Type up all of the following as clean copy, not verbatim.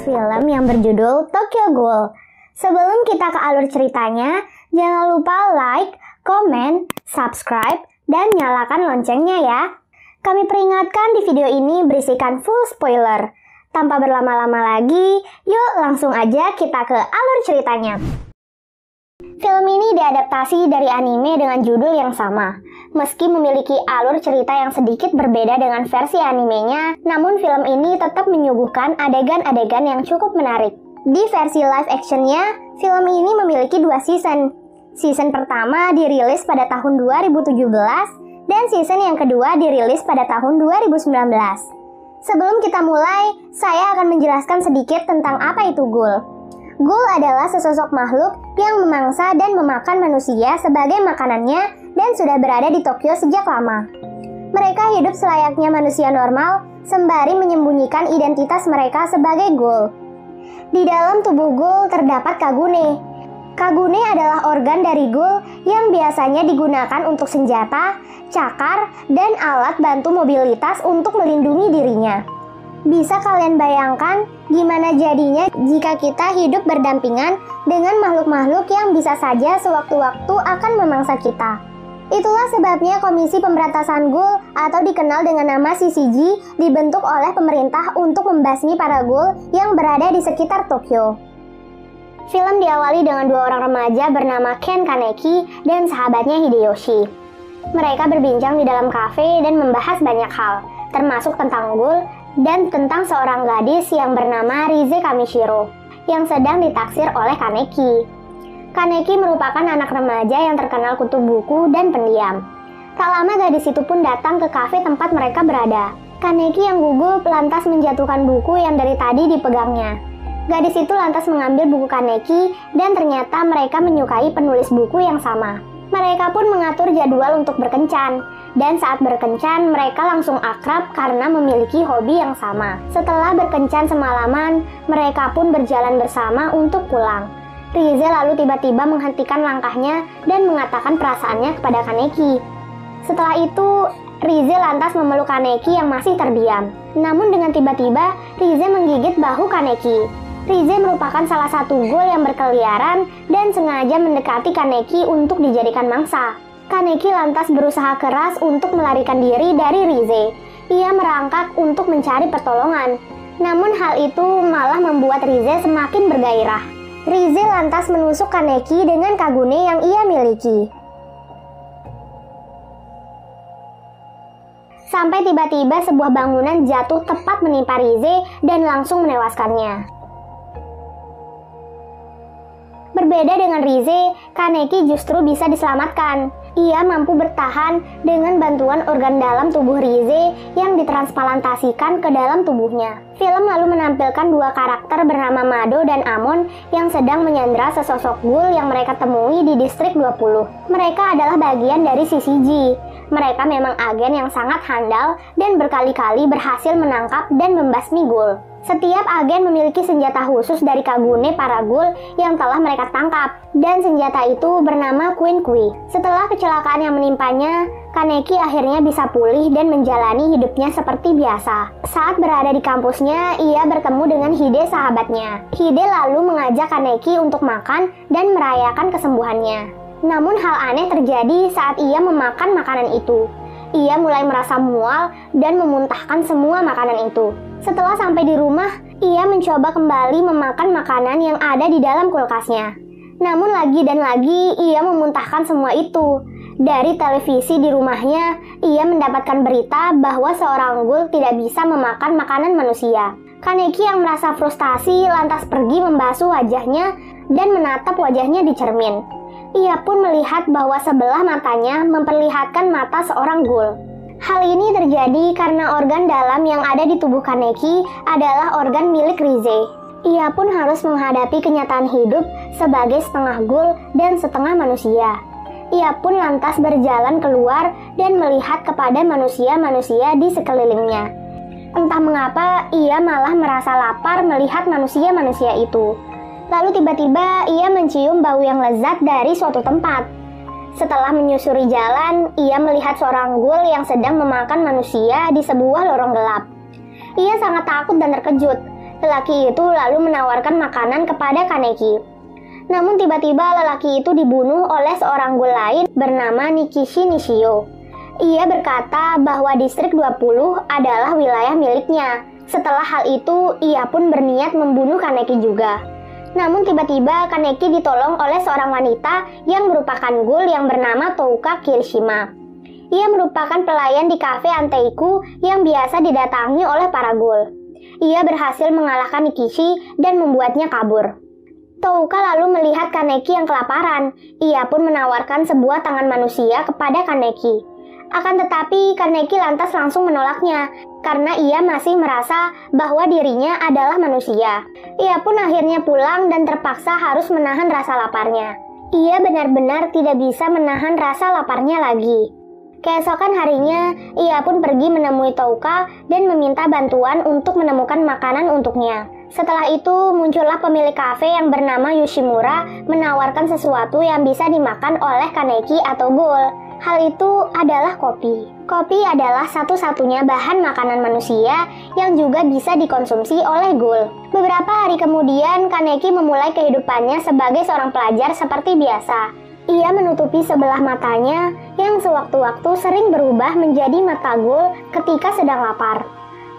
film yang berjudul Tokyo Ghoul. Sebelum kita ke alur ceritanya, jangan lupa like, komen, subscribe, dan nyalakan loncengnya ya. Kami peringatkan di video ini berisikan full spoiler. Tanpa berlama-lama lagi, yuk langsung aja kita ke alur ceritanya. Film ini diadaptasi dari anime dengan judul yang sama. Meski memiliki alur cerita yang sedikit berbeda dengan versi animenya, namun film ini tetap menyuguhkan adegan-adegan yang cukup menarik. Di versi live actionnya, film ini memiliki 2 season. Season pertama dirilis pada tahun 2017, dan season yang kedua dirilis pada tahun 2019. Sebelum kita mulai, saya akan menjelaskan sedikit tentang apa itu ghoul. Ghoul adalah sesosok makhluk yang memangsa dan memakan manusia sebagai makanannya dan sudah berada di Tokyo sejak lama. Mereka hidup selayaknya manusia normal sembari menyembunyikan identitas mereka sebagai ghoul. Di dalam tubuh ghoul terdapat kagune. Kagune adalah organ dari ghoul yang biasanya digunakan untuk senjata, cakar, dan alat bantu mobilitas untuk melindungi dirinya. Bisa kalian bayangkan gimana jadinya jika kita hidup berdampingan dengan makhluk-makhluk yang bisa saja sewaktu-waktu akan memangsa kita. Itulah sebabnya Komisi Pemberantasan Ghoul atau dikenal dengan nama CCG dibentuk oleh pemerintah untuk membasmi para ghoul yang berada di sekitar Tokyo. Film diawali dengan 2 orang remaja bernama Ken Kaneki dan sahabatnya Hideyoshi. Mereka berbincang di dalam kafe dan membahas banyak hal, termasuk tentang ghoul dan tentang seorang gadis yang bernama Rize Kamishiro yang sedang ditaksir oleh Kaneki. Kaneki merupakan anak remaja yang terkenal kutu buku dan pendiam. Tak lama gadis itu pun datang ke kafe tempat mereka berada. Kaneki yang gugup lantas menjatuhkan buku yang dari tadi dipegangnya. Gadis itu lantas mengambil buku Kaneki dan ternyata mereka menyukai penulis buku yang sama. Mereka pun mengatur jadwal untuk berkencan. Dan saat berkencan, mereka langsung akrab karena memiliki hobi yang sama. Setelah berkencan semalaman, mereka pun berjalan bersama untuk pulang. Rize lalu tiba-tiba menghentikan langkahnya dan mengatakan perasaannya kepada Kaneki. Setelah itu, Rize lantas memeluk Kaneki yang masih terdiam. Namun dengan tiba-tiba, Rize menggigit bahu Kaneki. Rize merupakan salah satu ghoul yang berkeliaran dan sengaja mendekati Kaneki untuk dijadikan mangsa. Kaneki lantas berusaha keras untuk melarikan diri dari Rize. Ia merangkak untuk mencari pertolongan. Namun hal itu malah membuat Rize semakin bergairah. Rize lantas menusuk Kaneki dengan kagune yang ia miliki. Sampai tiba-tiba sebuah bangunan jatuh tepat menimpa Rize dan langsung menewaskannya. Berbeda dengan Rize, Kaneki justru bisa diselamatkan. Ia mampu bertahan dengan bantuan organ dalam tubuh Rize yang ditransplantasikan ke dalam tubuhnya. Film lalu menampilkan 2 karakter bernama Mado dan Amon yang sedang menyandera sesosok ghoul yang mereka temui di distrik 20. Mereka adalah bagian dari CCG. Mereka memang agen yang sangat handal dan berkali-kali berhasil menangkap dan membasmi ghoul. Setiap agen memiliki senjata khusus dari kagune para ghoul yang telah mereka tangkap, dan senjata itu bernama Queen Kui. Setelah kecelakaan yang menimpanya, Kaneki akhirnya bisa pulih dan menjalani hidupnya seperti biasa. Saat berada di kampusnya, ia bertemu dengan Hide sahabatnya. Hide lalu mengajak Kaneki untuk makan dan merayakan kesembuhannya. Namun hal aneh terjadi saat ia memakan makanan itu. Ia mulai merasa mual dan memuntahkan semua makanan itu. Setelah sampai di rumah, ia mencoba kembali memakan makanan yang ada di dalam kulkasnya. Namun lagi dan lagi, ia memuntahkan semua itu. Dari televisi di rumahnya, ia mendapatkan berita bahwa seorang ghoul tidak bisa memakan makanan manusia. Kaneki yang merasa frustasi lantas pergi membasuh wajahnya dan menatap wajahnya di cermin. Ia pun melihat bahwa sebelah matanya memperlihatkan mata seorang ghoul. Hal ini terjadi karena organ dalam yang ada di tubuh Kaneki adalah organ milik Rize. Ia pun harus menghadapi kenyataan hidup sebagai setengah ghoul dan setengah manusia. Ia pun lantas berjalan keluar dan melihat kepada manusia-manusia di sekelilingnya. Entah mengapa ia malah merasa lapar melihat manusia-manusia itu. Lalu tiba-tiba ia mencium bau yang lezat dari suatu tempat. Setelah menyusuri jalan, ia melihat seorang ghoul yang sedang memakan manusia di sebuah lorong gelap. Ia sangat takut dan terkejut. Lelaki itu lalu menawarkan makanan kepada Kaneki. Namun tiba-tiba lelaki itu dibunuh oleh seorang ghoul lain bernama Nikishi Nishio. Ia berkata bahwa distrik 20 adalah wilayah miliknya. Setelah hal itu, ia pun berniat membunuh Kaneki juga. Namun tiba-tiba Kaneki ditolong oleh seorang wanita yang merupakan ghoul yang bernama Touka Kirishima. Ia merupakan pelayan di kafe Anteiku yang biasa didatangi oleh para ghoul. Ia berhasil mengalahkan Nikishi dan membuatnya kabur. Touka lalu melihat Kaneki yang kelaparan. Ia pun menawarkan sebuah tangan manusia kepada Kaneki. Akan tetapi Kaneki lantas langsung menolaknya karena ia masih merasa bahwa dirinya adalah manusia. Ia pun akhirnya pulang dan terpaksa harus menahan rasa laparnya. Ia benar-benar tidak bisa menahan rasa laparnya lagi. Keesokan harinya, ia pun pergi menemui Touka dan meminta bantuan untuk menemukan makanan untuknya. Setelah itu, muncullah pemilik kafe yang bernama Yoshimura menawarkan sesuatu yang bisa dimakan oleh Kaneki atau ghoul. Hal itu adalah kopi. Kopi adalah satu-satunya bahan makanan manusia yang juga bisa dikonsumsi oleh ghoul. Beberapa hari kemudian, Kaneki memulai kehidupannya sebagai seorang pelajar seperti biasa. Ia menutupi sebelah matanya yang sewaktu-waktu sering berubah menjadi mata ghoul ketika sedang lapar.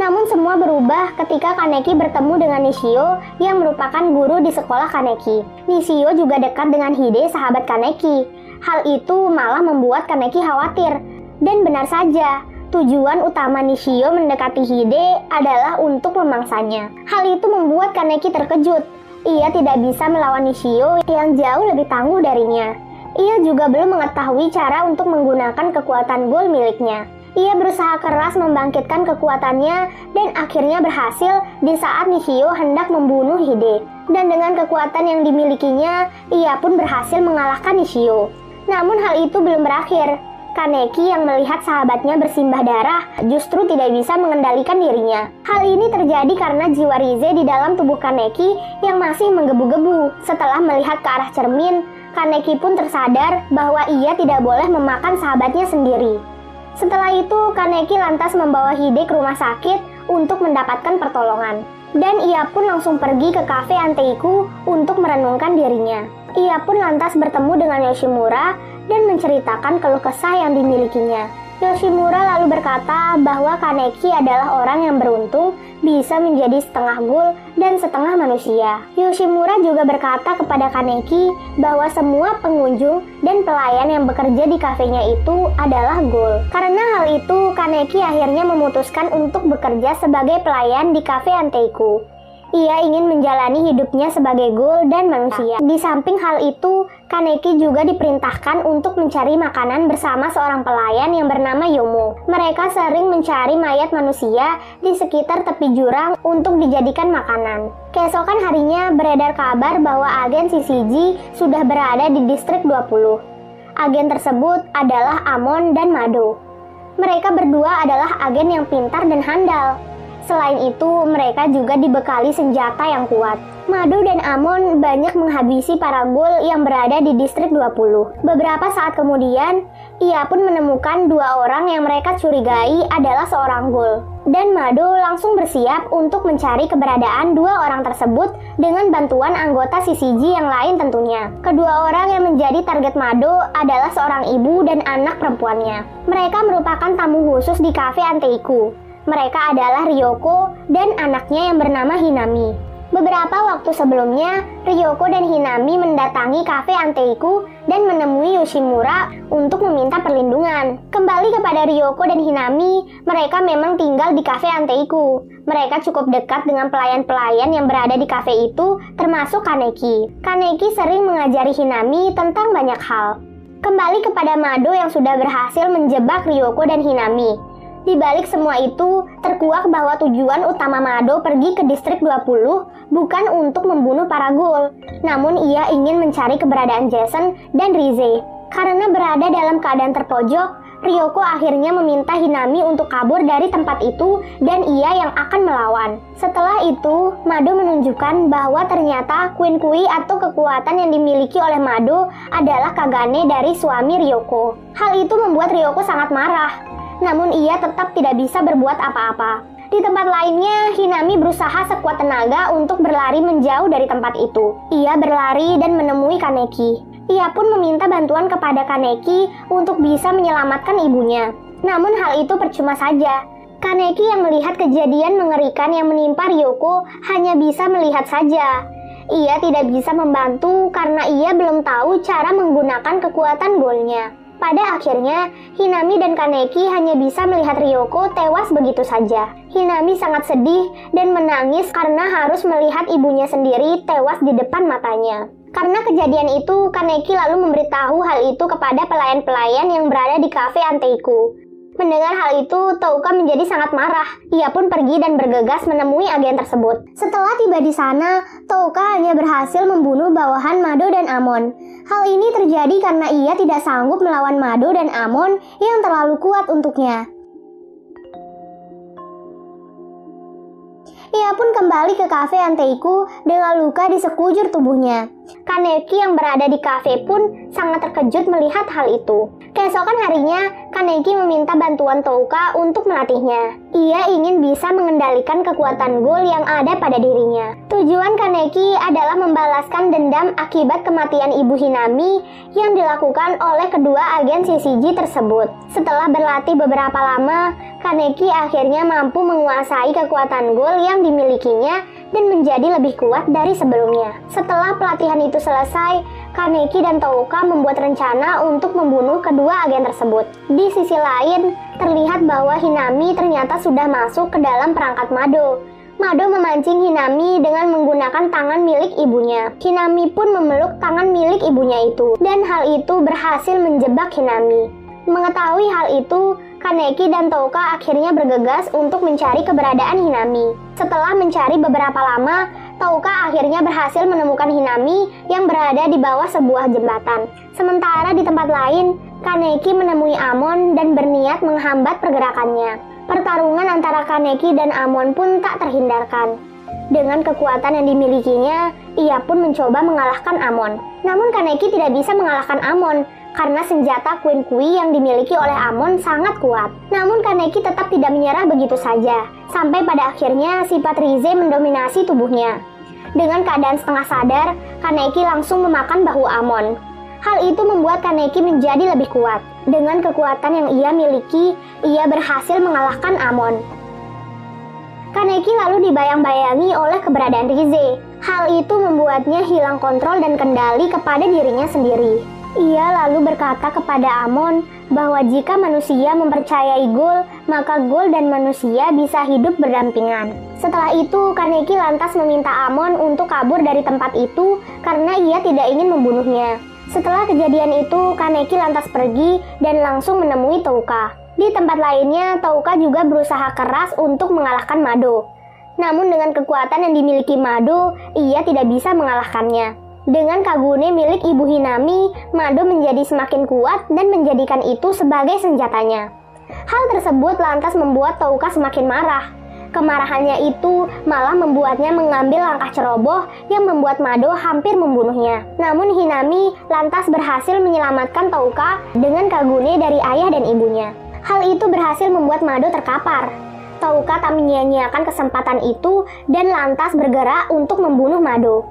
Namun semua berubah ketika Kaneki bertemu dengan Nishio yang merupakan guru di sekolah Kaneki. Nishio juga dekat dengan Hide, sahabat Kaneki. Hal itu malah membuat Kaneki khawatir. Dan benar saja, tujuan utama Nishio mendekati Hide adalah untuk memangsanya. Hal itu membuat Kaneki terkejut. Ia tidak bisa melawan Nishio yang jauh lebih tangguh darinya. Ia juga belum mengetahui cara untuk menggunakan kekuatan ghoul miliknya. Ia berusaha keras membangkitkan kekuatannya dan akhirnya berhasil di saat Nishio hendak membunuh Hide. Dan dengan kekuatan yang dimilikinya, ia pun berhasil mengalahkan Nishio. Namun hal itu belum berakhir. Kaneki yang melihat sahabatnya bersimbah darah justru tidak bisa mengendalikan dirinya. Hal ini terjadi karena jiwa Rize di dalam tubuh Kaneki yang masih menggebu-gebu. Setelah melihat ke arah cermin, Kaneki pun tersadar bahwa ia tidak boleh memakan sahabatnya sendiri. Setelah itu, Kaneki lantas membawa Hide ke rumah sakit untuk mendapatkan pertolongan. Dan ia pun langsung pergi ke kafe Anteiku untuk merenungkan dirinya. Ia pun lantas bertemu dengan Yoshimura dan menceritakan keluh kesah yang dimilikinya. Yoshimura lalu berkata bahwa Kaneki adalah orang yang beruntung bisa menjadi setengah ghoul dan setengah manusia. Yoshimura juga berkata kepada Kaneki bahwa semua pengunjung dan pelayan yang bekerja di kafenya itu adalah ghoul. Karena hal itu, Kaneki akhirnya memutuskan untuk bekerja sebagai pelayan di kafe Anteiku. Ia ingin menjalani hidupnya sebagai ghoul dan manusia. Di samping hal itu, Kaneki juga diperintahkan untuk mencari makanan bersama seorang pelayan yang bernama Yomo. Mereka sering mencari mayat manusia di sekitar tepi jurang untuk dijadikan makanan. Keesokan harinya beredar kabar bahwa agen CCG sudah berada di distrik 20. Agen tersebut adalah Amon dan Mado. Mereka berdua adalah agen yang pintar dan handal. Selain itu, mereka juga dibekali senjata yang kuat. Mado dan Amon banyak menghabisi para ghoul yang berada di distrik 20. Beberapa saat kemudian, ia pun menemukan dua orang yang mereka curigai adalah seorang ghoul. Dan Mado langsung bersiap untuk mencari keberadaan dua orang tersebut dengan bantuan anggota CCG yang lain tentunya. Kedua orang yang menjadi target Mado adalah seorang ibu dan anak perempuannya. Mereka merupakan tamu khusus di kafe Anteiku. Mereka adalah Ryoko dan anaknya yang bernama Hinami. Beberapa waktu sebelumnya, Ryoko dan Hinami mendatangi kafe Anteiku dan menemui Yoshimura untuk meminta perlindungan. Kembali kepada Ryoko dan Hinami, mereka memang tinggal di kafe Anteiku. Mereka cukup dekat dengan pelayan-pelayan yang berada di kafe itu, termasuk Kaneki. Kaneki sering mengajari Hinami tentang banyak hal. Kembali kepada Mado yang sudah berhasil menjebak Ryoko dan Hinami. Di balik semua itu, terkuak bahwa tujuan utama Mado pergi ke distrik 20 bukan untuk membunuh para ghoul, namun ia ingin mencari keberadaan Jason dan Rize. Karena berada dalam keadaan terpojok, Ryoko akhirnya meminta Hinami untuk kabur dari tempat itu dan ia yang akan melawan. Setelah itu, Mado menunjukkan bahwa ternyata Queen Kui atau kekuatan yang dimiliki oleh Mado adalah Kagane dari suami Ryoko. Hal itu membuat Ryoko sangat marah. Namun ia tetap tidak bisa berbuat apa-apa. Di tempat lainnya, Hinami berusaha sekuat tenaga untuk berlari menjauh dari tempat itu. Ia berlari dan menemui Kaneki. Ia pun meminta bantuan kepada Kaneki untuk bisa menyelamatkan ibunya. Namun hal itu percuma saja. Kaneki yang melihat kejadian mengerikan yang menimpa Ryoko hanya bisa melihat saja. Ia tidak bisa membantu karena ia belum tahu cara menggunakan kekuatan golnya. Pada akhirnya, Hinami dan Kaneki hanya bisa melihat Ryoko tewas begitu saja. Hinami sangat sedih dan menangis karena harus melihat ibunya sendiri tewas di depan matanya. Karena kejadian itu, Kaneki lalu memberitahu hal itu kepada pelayan-pelayan yang berada di kafe Anteiku. Mendengar hal itu, Touka menjadi sangat marah. Ia pun pergi dan bergegas menemui agen tersebut. Setelah tiba di sana, Touka hanya berhasil membunuh bawahan Mado dan Amon. Hal ini terjadi karena ia tidak sanggup melawan Mado dan Amon yang terlalu kuat untuknya. Ia pun kembali ke kafe Anteiku dengan luka di sekujur tubuhnya. Kaneki yang berada di kafe pun sangat terkejut melihat hal itu. Keesokan harinya, Kaneki meminta bantuan Touka untuk melatihnya. Ia ingin bisa mengendalikan kekuatan ghoul yang ada pada dirinya. Tujuan Kaneki adalah membalaskan dendam akibat kematian ibu Hinami yang dilakukan oleh kedua agen CCG tersebut. Setelah berlatih beberapa lama, Kaneki akhirnya mampu menguasai kekuatan ghoul yang dimilikinya dan menjadi lebih kuat dari sebelumnya. Setelah pelatihan itu selesai, Kaneki dan Touka membuat rencana untuk membunuh kedua agen tersebut. Di sisi lain, terlihat bahwa Hinami ternyata sudah masuk ke dalam perangkat Mado. Mado memancing Hinami dengan menggunakan tangan milik ibunya. Hinami pun memeluk tangan milik ibunya itu, dan hal itu berhasil menjebak Hinami. Mengetahui hal itu, Kaneki dan Touka akhirnya bergegas untuk mencari keberadaan Hinami. Setelah mencari beberapa lama, Touka akhirnya berhasil menemukan Hinami yang berada di bawah sebuah jembatan. Sementara di tempat lain, Kaneki menemui Amon dan berniat menghambat pergerakannya. Pertarungan antara Kaneki dan Amon pun tak terhindarkan. Dengan kekuatan yang dimilikinya, ia pun mencoba mengalahkan Amon. Namun Kaneki tidak bisa mengalahkan Amon karena senjata Queen Kui yang dimiliki oleh Amon sangat kuat. Namun Kaneki tetap tidak menyerah begitu saja, sampai pada akhirnya sifat Rize mendominasi tubuhnya. Dengan keadaan setengah sadar, Kaneki langsung memakan bahu Amon. Hal itu membuat Kaneki menjadi lebih kuat. Dengan kekuatan yang ia miliki, ia berhasil mengalahkan Amon. Kaneki lalu dibayang-bayangi oleh keberadaan Rize. Hal itu membuatnya hilang kontrol dan kendali kepada dirinya sendiri. Ia lalu berkata kepada Amon bahwa jika manusia mempercayai ghoul, maka ghoul dan manusia bisa hidup berdampingan. Setelah itu, Kaneki lantas meminta Amon untuk kabur dari tempat itu karena ia tidak ingin membunuhnya. Setelah kejadian itu, Kaneki lantas pergi dan langsung menemui Touka. Di tempat lainnya, Touka juga berusaha keras untuk mengalahkan Mado. Namun dengan kekuatan yang dimiliki Mado, ia tidak bisa mengalahkannya. Dengan Kagune milik Ibu Hinami, Mado menjadi semakin kuat dan menjadikan itu sebagai senjatanya. Hal tersebut lantas membuat Touka semakin marah. Kemarahannya itu malah membuatnya mengambil langkah ceroboh yang membuat Mado hampir membunuhnya. Namun Hinami lantas berhasil menyelamatkan Touka dengan Kagune dari ayah dan ibunya. Hal itu berhasil membuat Mado terkapar. Touka tak menyia-nyiakan kesempatan itu dan lantas bergerak untuk membunuh Mado.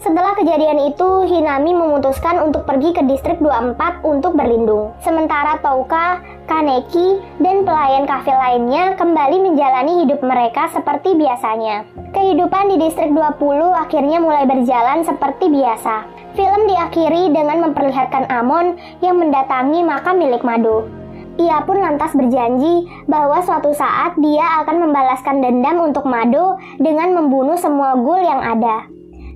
Setelah kejadian itu, Hinami memutuskan untuk pergi ke distrik 24 untuk berlindung. Sementara Touka, Kaneki, dan pelayan kafe lainnya kembali menjalani hidup mereka seperti biasanya. Kehidupan di distrik 20 akhirnya mulai berjalan seperti biasa. Film diakhiri dengan memperlihatkan Amon yang mendatangi makam milik Mado. Ia pun lantas berjanji bahwa suatu saat dia akan membalaskan dendam untuk Mado dengan membunuh semua ghoul yang ada.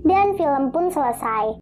Dan film pun selesai.